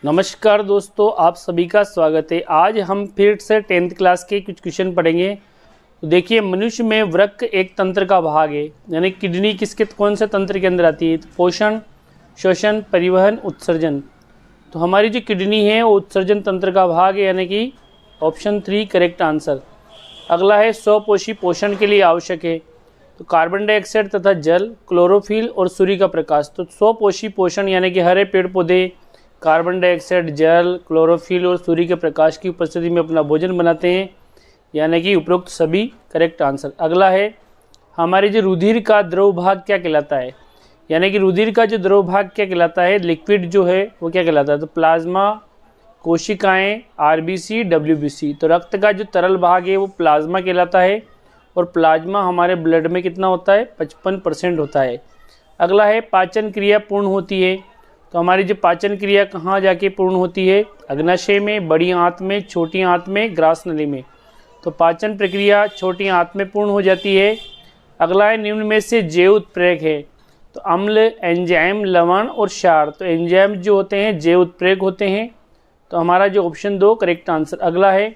नमस्कार दोस्तों, आप सभी का स्वागत है। आज हम फिर से 10th क्लास के कुछ क्वेश्चन पढ़ेंगे। तो देखिए, मनुष्य में वृक्क एक तंत्र का भाग है, यानी किडनी किसके कौन से तंत्र के अंदर आती है? तो पोषण, श्वसन, परिवहन, उत्सर्जन। तो हमारी जो किडनी है वो उत्सर्जन तंत्र का भाग है, यानी कि ऑप्शन 3 करेक्ट आंसर। अगला है स्वपोषी पोषण के लिए आवश्यक है। तो कार्बन डाइऑक्साइड तथा जल, क्लोरोफिल और सूर्य का प्रकाश। तो स्वपोषी पोषण यानी कि हरे पेड़ पौधे कार्बन डाइऑक्साइड, जल, क्लोरोफिल और सूर्य के प्रकाश की उपस्थिति में अपना भोजन बनाते हैं, यानी कि उपरोक्त सभी करेक्ट आंसर। अगला है हमारे जो रुधिर का द्रव भाग क्या कहलाता है, यानी कि रुधिर का जो द्रव भाग क्या कहलाता है, लिक्विड जो है वो क्या कहलाता है? तो प्लाज्मा, कोशिकाएं, आरबीसी, डब्ल्यूबीसी। तो रक्त का जो तरल भाग है वो प्लाज्मा कहलाता है, और प्लाज्मा हमारे ब्लड में कितना होता है? 55% होता है। अगला है पाचन क्रिया पूर्ण होती है। तो हमारी जो पाचन क्रिया कहाँ जाके पूर्ण होती है? अग्नाशय में, बड़ी आंत में, छोटी आंत में, ग्रास नली में। तो पाचन प्रक्रिया छोटी आंत में पूर्ण हो जाती है। अगला है निम्न में से जैव उत्प्रेरक है। तो अम्ल, एंजाइम, लवण और क्षार। तो एंजाइम जो होते हैं जैव उत्प्रेरक होते हैं। तो हमारा जो ऑप्शन 2 करेक्ट आंसर। अगला है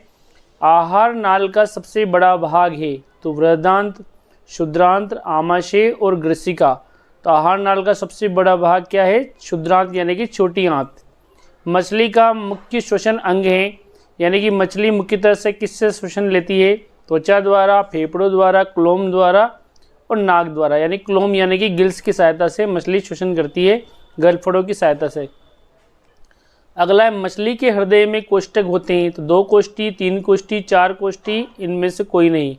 आहार नाल का सबसे बड़ा भाग है। तो बृहदांत्र, क्षुद्रांत्र, आमाशय और ग्रसिका। तो आहार नाल का सबसे बड़ा भाग क्या है? क्षुद्रांत यानी कि छोटी आंत। मछली का मुख्य श्वसन अंग है, यानी कि मछली मुख्यतः से किससे श्वसन लेती है? त्वचा द्वारा, फेफड़ों द्वारा, क्लोम द्वारा और नाक द्वारा। यानी क्लोम यानी कि गिल्स की सहायता से मछली श्वसन करती है, गलफड़ों की सहायता से। अगला है मछली के हृदय में कोष्ठक होते हैं। तो 2 कोष्ठी, 3 कोष्ठी, 4 कोष्ठी, इनमें से कोई नहीं।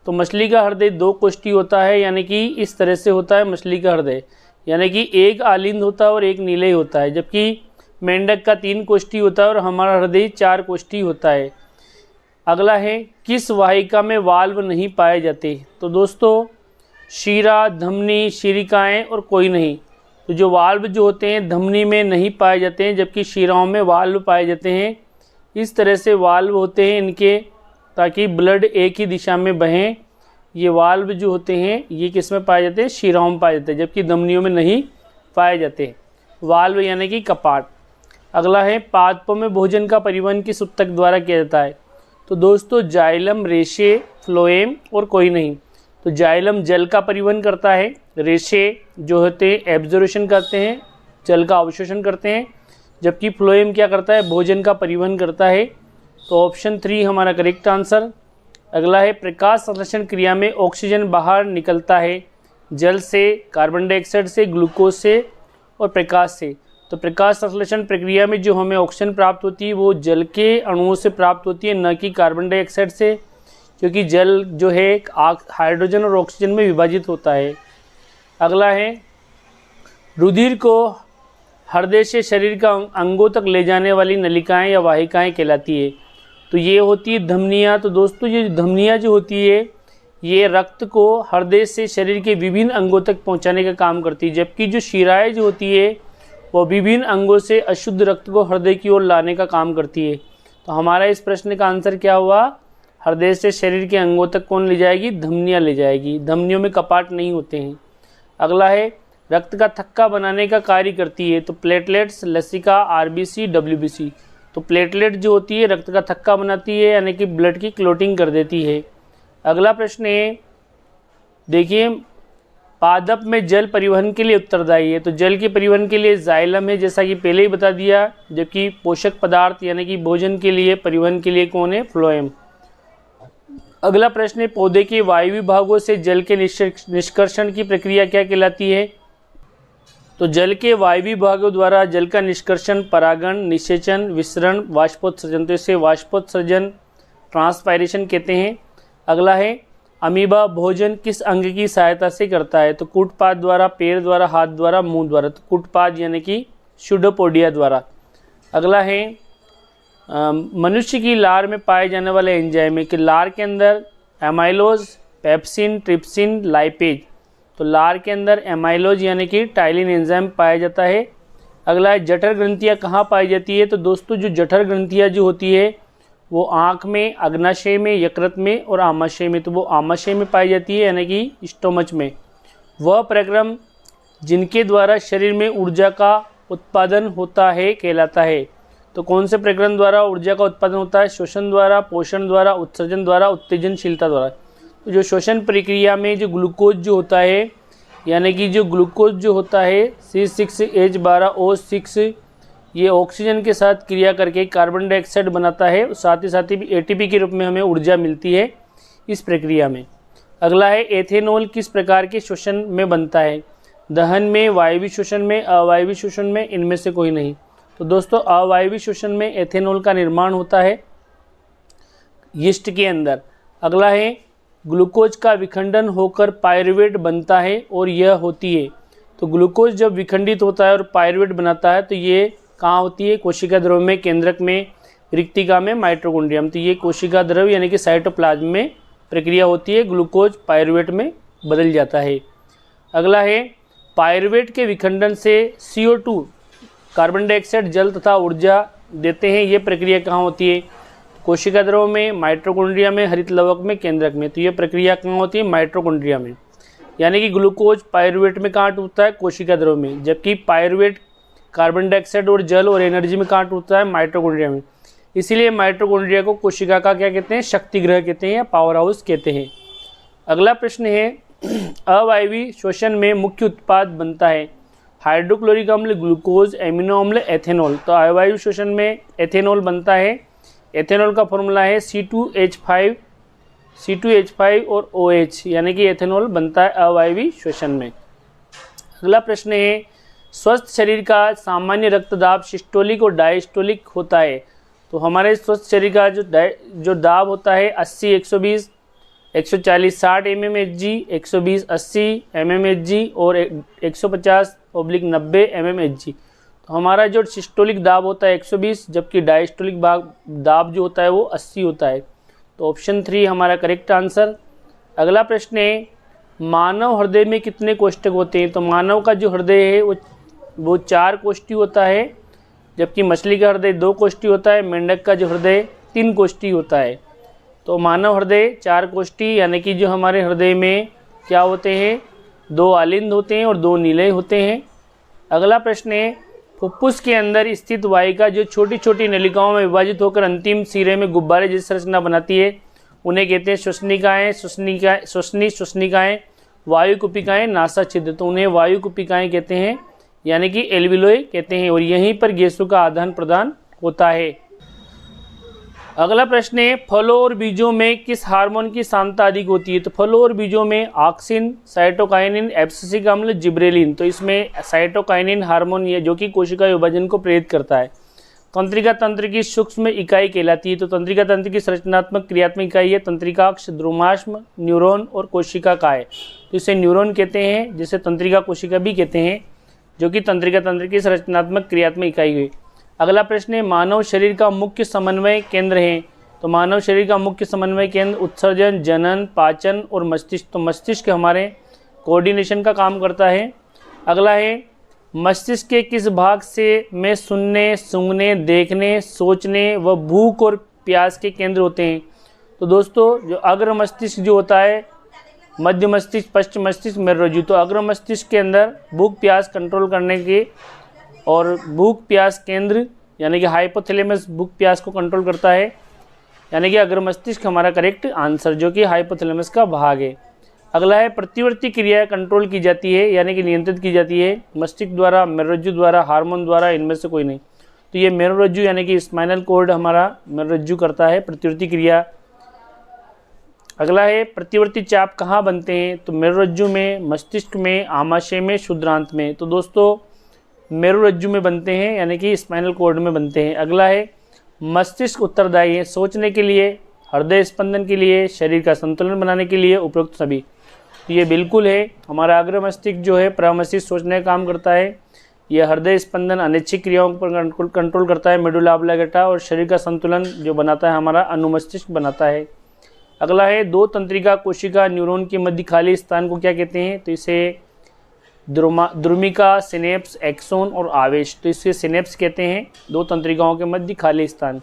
तो मछली का हृदय 2 कोष्ठी होता है, यानी कि इस तरह से होता है मछली का हृदय, यानी कि एक आलिंद होता है और एक नीले होता है, जबकि मेंढक का 3 कोष्ठी होता है और हमारा हृदय 4 कोष्ठी होता है। अगला है किस वाहिका में वाल्व नहीं पाए जाते? तो दोस्तों शीरा, धमनी, शिरिकाएँ और कोई नहीं। तो जो वाल्व जो होते हैं धमनी में नहीं पाए जाते हैं, जबकि शिराओं में वाल्व पाए जाते हैं। इस तरह से वाल्व होते हैं इनके, ताकि ब्लड एक ही दिशा में बहें। ये वाल्व जो होते हैं ये किस में पाए जाते हैं? शिराओं में पाए जाते हैं, जबकि धमनियों में नहीं पाए जाते। वाल्व यानी कि कपाट। अगला है पादपों में भोजन का परिवहन किस ऊतक द्वारा किया जाता है? तो दोस्तों जाइलम, रेशे, फ्लोएम और कोई नहीं। तो जाइलम जल का परिवहन करता है, रेशे जो होते हैं एब्जॉर्प्शन करते हैं, जल का अवशोषण करते हैं, जबकि फ्लोएम क्या करता है? भोजन का परिवहन करता है। तो ऑप्शन 3 हमारा करेक्ट आंसर। अगला है प्रकाश संश्लेषण क्रिया में ऑक्सीजन बाहर निकलता है जल से, कार्बन डाइऑक्साइड से, ग्लूकोज से और प्रकाश से। तो प्रकाश संश्लेषण प्रक्रिया में जो हमें ऑक्सीजन प्राप्त होती है वो जल के अणुओं से प्राप्त होती है, न कि कार्बन डाइऑक्साइड से, क्योंकि जल जो है हाइड्रोजन और ऑक्सीजन में विभाजित होता है। अगला है रुधिर को हृदय से शरीर का अंगों तक ले जाने वाली नलिकाएं या वाहिकाएं कहलाती है। तो ये होती है धमनियाँ। तो दोस्तों ये धमनियाँ जो होती है ये रक्त को हृदय से शरीर के विभिन्न अंगों तक पहुंचाने का काम करती है, जबकि जो शिराएं जो होती है वो विभिन्न अंगों से अशुद्ध रक्त को हृदय की ओर लाने का काम करती है। तो हमारा इस प्रश्न का आंसर क्या हुआ? हृदय से शरीर के अंगों तक कौन ले जाएगी? धमनियाँ ले जाएगी। धमनियों में कपाट नहीं होते हैं। अगला है रक्त का थक्का बनाने का कार्य करती है। तो प्लेटलेट्स, लसिका, आरबीसी, डब्ल्यूबीसी। तो प्लेटलेट जो होती है रक्त का थक्का बनाती है, यानी कि ब्लड की क्लोटिंग कर देती है। अगला प्रश्न है, देखिए पादप में जल परिवहन के लिए उत्तरदायी है। तो जल के परिवहन के लिए जाइलम है, जैसा कि पहले ही बता दिया, जबकि पोषक पदार्थ यानी कि भोजन के लिए परिवहन के लिए कौन है? फ्लोएम। अगला प्रश्न है पौधे के वायवीय भागों से जल के निष्कर्षण की प्रक्रिया क्या कहलाती है? तो जल के वायवीय भागों द्वारा जल का निष्कर्षण परागण, निषेचन, विसरण, वाष्पोत्सर्जन। तो इसे वाष्पोत्सर्जन, ट्रांसपायरेशन कहते हैं। अगला है अमीबा भोजन किस अंग की सहायता से करता है? तो कूटपाद द्वारा, पैर द्वारा, हाथ द्वारा, मुंह द्वारा। तो कूटपाद यानी कि सुडोपोडिया द्वारा। अगला है मनुष्य की लार में पाए जाने वाले एंजाइम है कि लार के अंदर एमाइलोज, पेप्सिन, ट्रिप्सिन, लाइपेज। तो लार के अंदर एमाइलोज यानी कि टाइलिन एंजाइम पाया जाता है। अगला है जठर ग्रंथियाँ कहाँ पाई जाती है? तो दोस्तों जो जठर ग्रंथियाँ जो होती है वो आँख में, अग्नाशय में, यकृत में और आमाशय में। तो वो आमाशय में पाई जाती है, यानी कि स्टोमच में। वह प्रक्रम जिनके द्वारा शरीर में ऊर्जा का उत्पादन होता है कहलाता है। तो कौन से प्रकरण द्वारा ऊर्जा का उत्पादन होता है? शोषण द्वारा, पोषण द्वारा, उत्सर्जन द्वारा, उत्तेजनशीलता द्वारा। तो जो शोषण प्रक्रिया में जो ग्लूकोज जो होता है, यानी कि जो ग्लूकोज जो होता है C6H12O6, ये ऑक्सीजन के साथ क्रिया करके कार्बन डाइऑक्साइड बनाता है, साथ ही ATP के रूप में हमें ऊर्जा मिलती है इस प्रक्रिया में। अगला है एथेनॉल किस प्रकार के शोषण में बनता है? दहन में, वायवीय शोषण में, अवायवीय शोषण में, इनमें से कोई नहीं। तो दोस्तों अवायवीय शोषण में एथेनॉल का निर्माण होता है यीस्ट के अंदर। अगला है ग्लूकोज का विखंडन होकर पायरुवेट बनता है और यह होती है। तो ग्लूकोज जब विखंडित होता है और पायरुवेट बनाता है तो ये कहाँ होती है? कोशिका द्रव्य में, केंद्रक में, रिक्तिका में, माइटोकॉन्ड्रियम। तो ये कोशिका द्रव्य यानी कि साइटोप्लाज्म में प्रक्रिया होती है, ग्लूकोज पायरुवेट में बदल जाता है। अगला है पायरुवेट के विखंडन से CO2 कार्बन डाइऑक्साइड, जल तथा ऊर्जा देते हैं। ये प्रक्रिया कहाँ होती है? कोशिका द्रव्य में, माइटोकॉन्ड्रिया में, हरित लवक में, केंद्रक में। तो ये प्रक्रिया कहाँ होती है? माइटोकॉन्ड्रिया में। यानी कि ग्लूकोज पायरुवेट में कहाँ टूटता है? कोशिका द्रव्य में। जबकि पायरुवेट कार्बन डाइऑक्साइड और जल और एनर्जी में कहाँ टूटता है? माइटोकॉन्ड्रिया में। इसीलिए माइटोकॉन्ड्रिया को कोशिका का क्या कहते हैं? शक्ति ग्रह कहते हैं या पावर हाउस कहते हैं। अगला प्रश्न है अवायवीय शोषण में मुख्य उत्पाद बनता है हाइड्रोक्लोरिक अम्ल, ग्लूकोज, एमिनो अम्ल, एथेनॉल। तो अवायवीय शोषण में एथेनॉल बनता है। एथेनॉल का फॉर्मूला है C2H5 और OH, यानी कि एथेनॉल बनता है अवायवीय शोषण में। अगला प्रश्न है स्वस्थ शरीर का सामान्य रक्तदाब सिस्टोलिक और डायस्टोलिक होता है। तो हमारे स्वस्थ शरीर का जो दाब होता है 80, 120, 140, 60 mmHg, 120, 80 mmHg और 150/90 mmHg। तो हमारा जो सिस्टोलिक दाब होता है 120, जबकि डायस्टोलिक दाब जो होता है वो 80 होता है। तो ऑप्शन 3 हमारा करेक्ट आंसर। अगला प्रश्न है मानव हृदय में कितने कोष्ठक होते हैं? तो मानव का जो हृदय है वो 4 कोष्ठी होता है, जबकि मछली का हृदय 2 कोष्ठी होता है, मेंढक का जो हृदय 3 कोष्ठी होता है। तो मानव हृदय 4 कोष्ठी, यानी कि जो हमारे हृदय में क्या होते हैं? 2 आलिंद होते हैं और 2 नीले होते हैं। अगला प्रश्न है फुफ्फुस के अंदर स्थित वाहिका जो छोटी छोटी नलिकाओं में विभाजित होकर अंतिम सिरे में गुब्बारे जैसी संरचना बनाती है उन्हें कहते हैं श्वसनिकाएं, श्वसनिकाएं, वायु कुपिकाएं, नासा छिद्र। तो उन्हें वायु कुपिकाएं कहते हैं, यानी कि एल्वियोलाई कहते हैं, और यहीं पर गैसों का आदान प्रदान होता है। अगला प्रश्न है फलों और बीजों में किस हार्मोन की सांद्रता अधिक होती है? तो फलों और बीजों में ऑक्सिन, साइटोकाइनिन, एब्सिसिक अम्ल, जिब्रेलिन। तो इसमें साइटोकाइनिन हार्मोन ये जो कि कोशिका विभाजन को प्रेरित करता है। तंत्रिका तंत्र की सूक्ष्म इकाई कहलाती है। तो तंत्रिका तंत्र की संरचनात्मक क्रियात्मक इकाई है तंत्रिकाक्ष, ध्रुमाश्म, न्यूरॉन और कोशिका काय। तो इसे न्यूरॉन कहते हैं, जिसे तंत्रिका कोशिका भी कहते हैं, जो कि तंत्रिका तंत्र की संरचनात्मक क्रियात्मक इकाई हुई। अगला प्रश्न है मानव शरीर का मुख्य समन्वय केंद्र है। तो मानव शरीर का मुख्य समन्वय केंद्र उत्सर्जन, जनन, पाचन और मस्तिष्क। तो मस्तिष्क हमारे कोऑर्डिनेशन का काम करता है। अगला है मस्तिष्क के किस भाग से में सुनने, सूंघने, देखने, सोचने व भूख और प्यास के केंद्र होते हैं? तो दोस्तों जो अग्र मस्तिष्क जो होता है, मध्य मस्तिष्क, पश्चिम मस्तिष्क, मेरुरज्जु। तो अग्र मस्तिष्क के अंदर भूख प्यास कंट्रोल करने के और भूख प्यास केंद्र यानी कि हाइपोथैलेमस भूख प्यास को कंट्रोल करता है, यानी कि अग्र मस्तिष्क हमारा करेक्ट आंसर, जो कि हाइपोथैलेमस का भाग है। अगला है प्रतिवर्ती क्रिया कंट्रोल की जाती है, यानी कि नियंत्रित की जाती है मस्तिष्क द्वारा, मेरुरज्जु द्वारा, हार्मोन द्वारा, इनमें से कोई नहीं। तो ये मेरुरज्जु यानी कि स्पाइनल कॉर्ड हमारा मेरुरज्जु करता है प्रतिवर्ती क्रिया। अगला है प्रतिवर्ती चाप कहाँ बनते हैं? तो मेरुरज्जु में, मस्तिष्क में, आमाशय में, क्षुद्रांत में। तो दोस्तों मेरुरज्जु में बनते हैं, यानी कि स्पाइनल कॉर्ड में बनते हैं। अगला है मस्तिष्क उत्तरदायी है सोचने के लिए, हृदय स्पंदन के लिए, शरीर का संतुलन बनाने के लिए, उपरोक्त सभी। तो ये बिल्कुल है, हमारा अग्र मस्तिष्क जो है प्रमस्तिष्क सोचने का काम करता है, यह हृदय स्पंदन अनैच्छिक क्रियाओं पर कंट्रोल करता है, मेडुला ऑब्लिंगेटा, और शरीर का संतुलन जो बनाता है हमारा अनुमस्तिष्क बनाता है। अगला है दो तंत्रिका कोशिका न्यूरॉन के मध्य खाली स्थान को क्या कहते हैं? तो इसे द्रुमिका, सिनेप्स, एक्सोन और आवेश। तो इसे सिनेप्स कहते हैं, दो तंत्रिकाओं के मध्य खाली स्थान।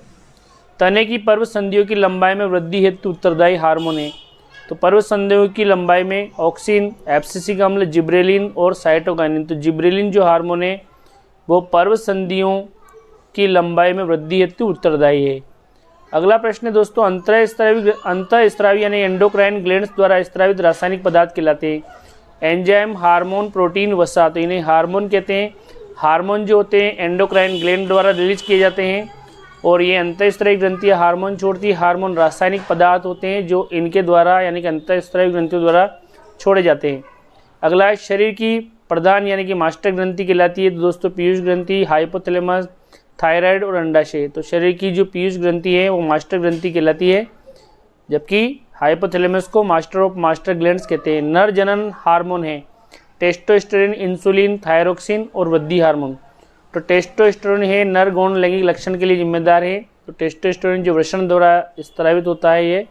तने की पर्व संधियों की लंबाई में वृद्धि हेतु उत्तरदायी हार्मोन है। तो पर्व संधियों की लंबाई में ऑक्सिन, एब्सिसिक अम्ल, जिब्रेलिन और साइटोकाइनिन। तो जिब्रेलिन जो हार्मोन है वो पर्व संधियों की लंबाई में वृद्धि हेतु उत्तरदायी है। अगला प्रश्न है दोस्तों, अंतःस्रावी यानी एंडोक्राइन ग्लैंड्स द्वारा स्रावित रासायनिक पदार्थ कहलाते हैं एंजाइम, हार्मोन, प्रोटीन, वसा। तो इन्हें हार्मोन कहते हैं। हार्मोन जो होते हैं एंडोक्राइन ग्लैंड द्वारा रिलीज किए जाते हैं और ये अंतःस्रावी ग्रंथियाँ हार्मोन छोड़ती है। हार्मोन रासायनिक पदार्थ होते हैं जो इनके द्वारा यानी कि अंतःस्रावी ग्रंथियों द्वारा छोड़े जाते हैं। अगला है शरीर की प्रधान यानी कि मास्टर ग्रंथि कहलाती है तो दोस्तों पीयूष ग्रंथि, हाइपोथैलेमस, थायराइड और अंडाशय। तो शरीर की जो पीयूष ग्रंथि है वो मास्टर ग्रंथि कहलाती है, जबकि हाइपोथैलेमस को मास्टर ऑफ मास्टर ग्लैंड्स कहते हैं। नर जनन हार्मोन है टेस्टोस्टेरोन, इंसुलिन, थायरोक्सिन और वृद्धि हार्मोन। तो टेस्टोस्टेरोन है नर गौण लैंगिक लक्षण के लिए जिम्मेदार है। तो टेस्टोस्टेरोन जो वृषण द्वारा स्रावित होता है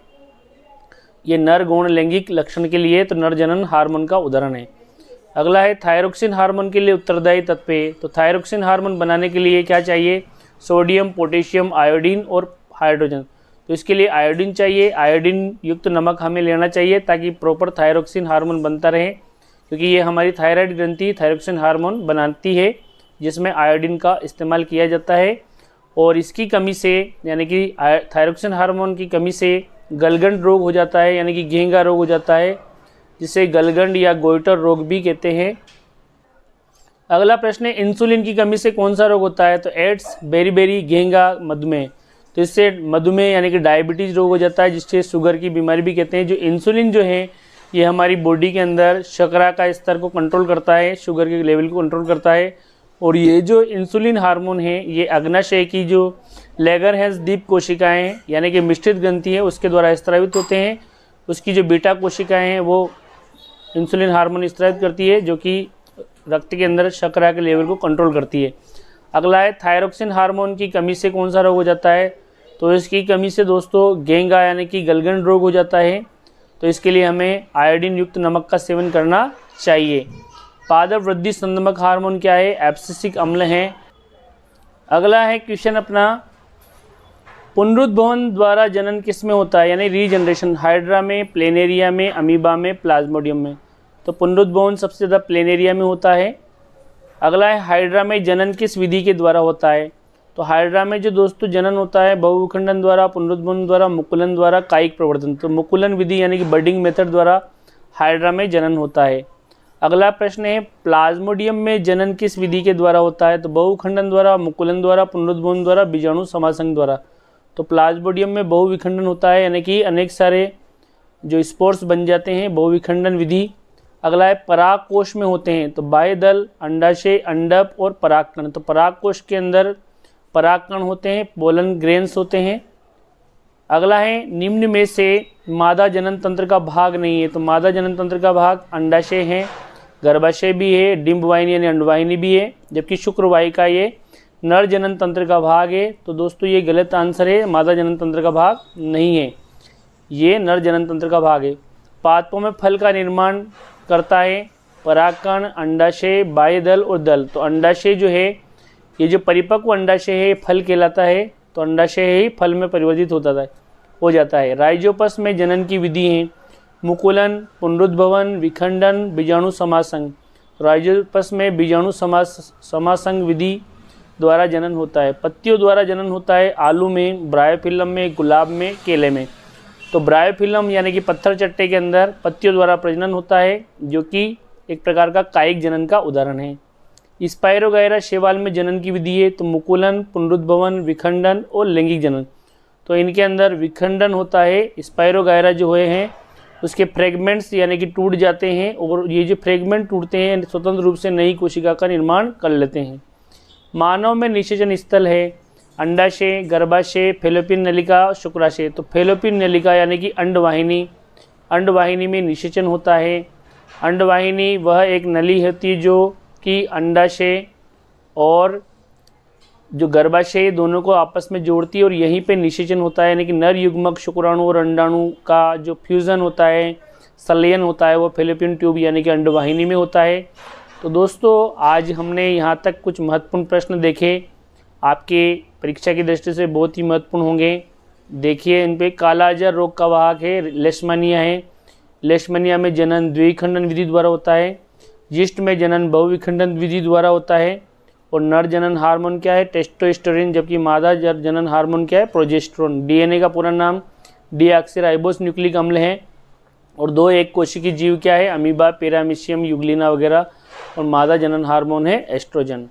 ये नर गौण लैंगिक लक्षण के लिए तो नर जनन हार्मोन का उदाहरण है। अगला है थायरोक्सिन हार्मोन के लिए उत्तरदायी तत्व है। तो थायरोक्सिन हार्मोन बनाने के लिए क्या चाहिए? सोडियम, पोटेशियम, आयोडीन और हाइड्रोजन। तो इसके लिए आयोडीन चाहिए। आयोडीन युक्त नमक हमें लेना चाहिए ताकि प्रॉपर थायरोक्सिन हार्मोन बनता रहे, क्योंकि ये हमारी थायराइड ग्रंथि थायरोक्सिन हार्मोन बनाती है जिसमें आयोडीन का इस्तेमाल किया जाता है। और इसकी कमी से यानी कि थायरोक्सिन हार्मोन की कमी से गलगंड रोग हो जाता है यानी कि घेंगा रोग हो जाता है, जिसे गलगंड या गोइटर रोग भी कहते हैं। अगला प्रश्न है इंसुलिन की कमी से कौन सा रोग होता है? तो एड्स, बेरी, घेंगा, मधुमेह। तो इससे मधुमेह यानी कि डायबिटीज़ रोग हो जाता है, जिससे शुगर की बीमारी भी कहते हैं। जो इंसुलिन जो है ये हमारी बॉडी के अंदर शर्करा का स्तर को कंट्रोल करता है, शुगर के लेवल को कंट्रोल करता है। और ये जो इंसुलिन हार्मोन है ये अग्नाशय की जो लैगरहैंस दीप कोशिकाएं यानी कि मिश्रित ग्रंथि है उसके द्वारा स्रावित होते हैं। उसकी जो बीटा कोशिकाएं हैं वो इंसुलिन हार्मोन स्रावित करती है, जो कि रक्त के अंदर शर्करा के लेवल को कंट्रोल करती है। अगला है थायरोक्सिन हार्मोन की कमी से कौन सा रोग हो जाता है? तो इसकी कमी से दोस्तों घेंगा यानी कि गलगंड रोग हो जाता है। तो इसके लिए हमें आयोडीन युक्त नमक का सेवन करना चाहिए। पादप वृद्धि संदमक हार्मोन क्या है? एब्सिसिक अम्ल है। अगला है क्वेश्चन अपना, पुनरुद्भवन द्वारा जनन किस में होता है यानी रीजनरेशन? हाइड्रा में, प्लेनेरिया में, अमीबा में, प्लाज्मोडियम में। तो पुनरुद्भवन सबसे ज़्यादा प्लेनेरिया में होता है। अगला है हाइड्रा में जनन किस विधि के द्वारा होता है? तो हाइड्रा में जो दोस्तों जनन होता है बहुविखंडन द्वारा, पुनरुद्भवन द्वारा, मुकुलन द्वारा, कायिक प्रवर्धन। तो मुकुलन विधि यानी कि बर्डिंग मेथड द्वारा हाइड्रा में जनन होता है। अगला प्रश्न है प्लाज्मोडियम में जनन किस विधि के द्वारा होता है? तो बहुविखंडन द्वारा, मुकुलन द्वारा, पुनरुद्भवन द्वारा, बीजाणु समासंग द्वारा। तो प्लाज्मोडियम में बहुविखंडन होता है यानी कि अनेक सारे जो स्पोर्स बन जाते हैं, बहुविखंडन विधि। अगला है पराग कोश में होते हैं। तो बाह्यदल, अंडाशय, अंडप और परागकण। तो पराग कोश के अंदर परागकण होते हैं, पोलन ग्रेन्स होते हैं। अगला है निम्न में से मादा जनन तंत्र का भाग नहीं है। तो मादा जनन तंत्र का भाग अंडाशय है, गर्भाशय भी है, डिंब वाहिनी यानी अंडवाहिनी भी है, जबकि शुक्रवाहिका ये नर जनन तंत्र का भाग है। तो दोस्तों ये गलत आंसर है, मादा जनन तंत्र का भाग नहीं है, ये नर जनन तंत्र का भाग है। पादपों में फल का निर्माण करता है परागकण, अंडाशय, बाह्यदल और दल। तो अंडाशय जो है ये जो परिपक्व अंडाशय है फल कहलाता है। तो अंडाशय ही फल में परिवर्तित हो जाता है। राइजोपस में जनन की विधि है मुकुलन, पुनरुद्भवन, विखंडन, बीजाणु समासंग। राइजोपस में बीजाणु समासंग विधि द्वारा जनन होता है। पत्तियों द्वारा जनन होता है आलू में, ब्रायोफिलम में, गुलाब में, केले में। तो ब्रायोफिलम यानी कि पत्थर चट्टे के अंदर पत्तियों द्वारा प्रजनन होता है, जो कि एक प्रकार का कायिक जनन का उदाहरण है। स्पाइरोगायरा शैवाल में जनन की विधि है तो मुकुलन, पुनरुद्भवन, विखंडन और लैंगिक जनन। तो इनके अंदर विखंडन होता है। स्पाइरोगायरा जो हुए हैं उसके फ्रेगमेंट्स यानी कि टूट जाते हैं और ये जो फ्रेगमेंट टूटते हैं स्वतंत्र रूप से नई कोशिका का निर्माण कर लेते हैं। मानव में निषेचन स्थल है अंडाशय, गर्भाशय, फैलोपियन नलिका, शुक्राशय। तो फैलोपियन नलिका यानी कि अंडवाहिनी, अंडवाहिनी में निषेचन होता है। अंडवाहिनी वह एक नली होती है जो कि अंडाशय और जो गर्भाशय दोनों को आपस में जोड़ती है और यहीं पे निषेचन होता है, यानी कि नर युग्मक शुक्राणु और अंडाणु का जो फ्यूज़न होता है, संलयन होता है, वो फैलोपियन ट्यूब यानी कि अंडवाहिनी में होता है। तो दोस्तों आज हमने यहाँ तक कुछ महत्वपूर्ण प्रश्न देखे, आपके परीक्षा की दृष्टि से बहुत ही महत्वपूर्ण होंगे। देखिए इन पे कालाजार रोग का वाहक है लेशमानिया है। लेशमानिया में जनन द्विखंडन विधि द्वारा होता है। यीस्ट में जनन बहुविखंडन विधि द्वारा होता है और नर जनन हार्मोन क्या है? टेस्टोस्टेरोन, जबकि मादा जनन हार्मोन क्या है? प्रोजेस्टेरोन। डीएनए का पूरा नाम डीऑक्सीराइबोस न्यूक्लिक अम्ल है। और 2 एक कोशिकीय जीव क्या है? अमीबा, पैरामीशियम, यूग्लिना वगैरह। और मादा जनन हार्मोन है एस्ट्रोजन।